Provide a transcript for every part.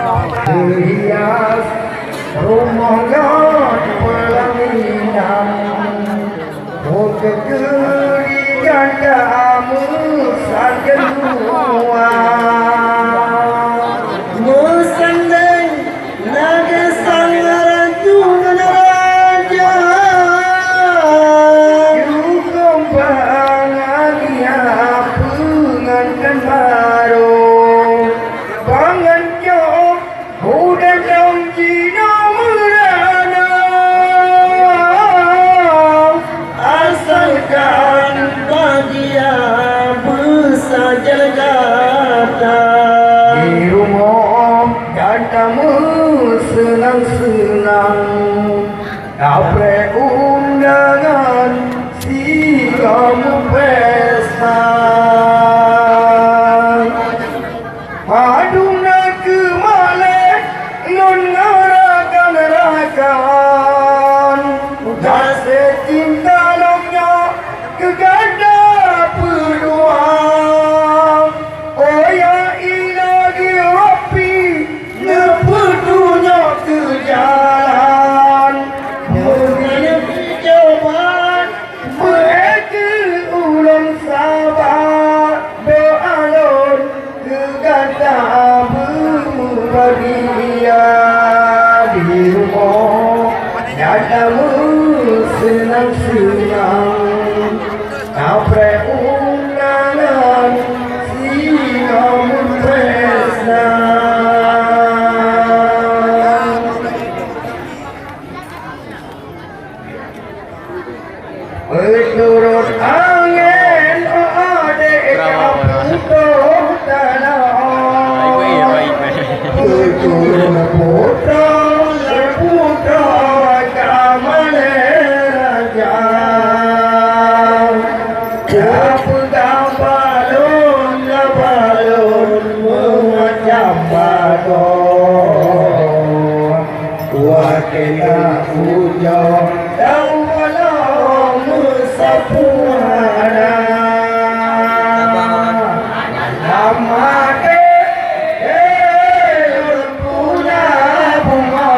Hias rumongan pelaminan, kegerian kamu saja dua. Musandeng naga sangaran Tuhan raja, hukum pangalia pengantin baru. Di rumah kantamu senang-senang, dapat undangan si kamu pesta. Aduh nak kemalek non ngarakan-rakan, dah secinta loknya keganda peluang. Oh ya ilahi Rabbi, nepetunya ke jalan, menghadapi cobaan, mereka ulang sabar, beralur keganda berbahagia. Di rumah nyatamu senang-senang, dapat undangan si kamu tresna. Menurut angin adek kaputuh tanah, menurut putra kamane raja. Balon mengacam balon, wakilnya hujan dan malam sapuana. Nama punya bunga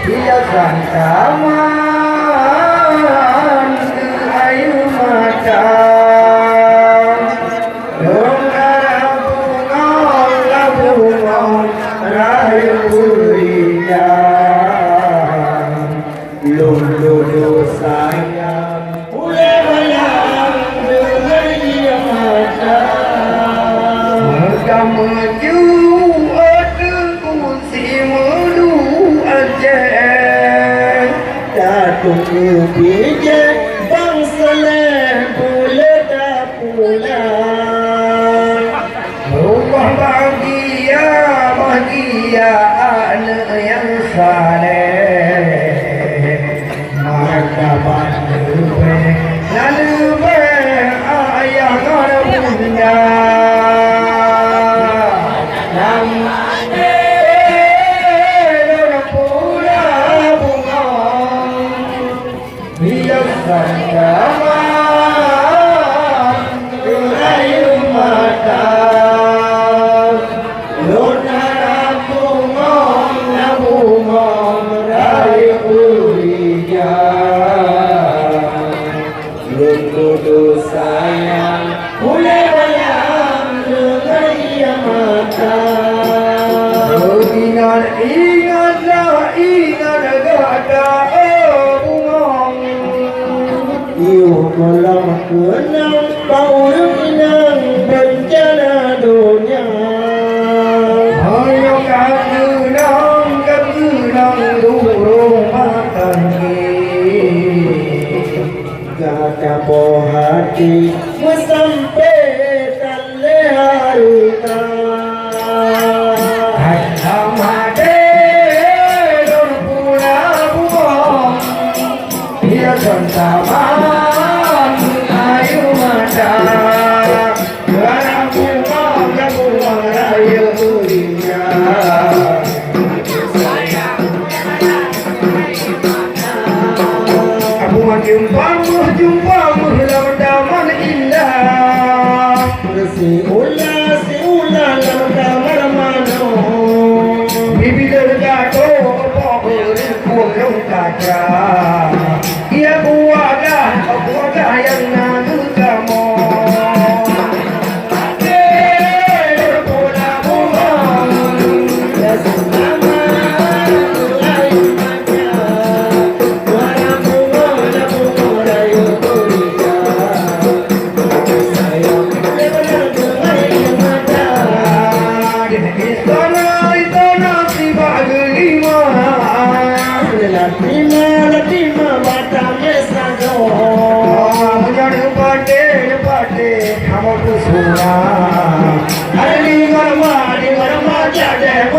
hiasan taman ayu mata. Lulu sayang, boleh bayang dengan dia mata. Maju ada kunci melu aja, datuk bijak bangsa boleh tak pulang. Rumah bahagia anak yang saleh, maka lalu ayah kau bunda. Sayang, boleh bayang dengan dia mata. Ingatlah kata bunga. Iu malam kenang bau renang bencana dunia. Ayo kenang rumah kata po hati sampai tak leharuta. Hamade don pula buang, dia sontaman ayu mata. baca ia buada yang nadu kamu Hari ni gama jadi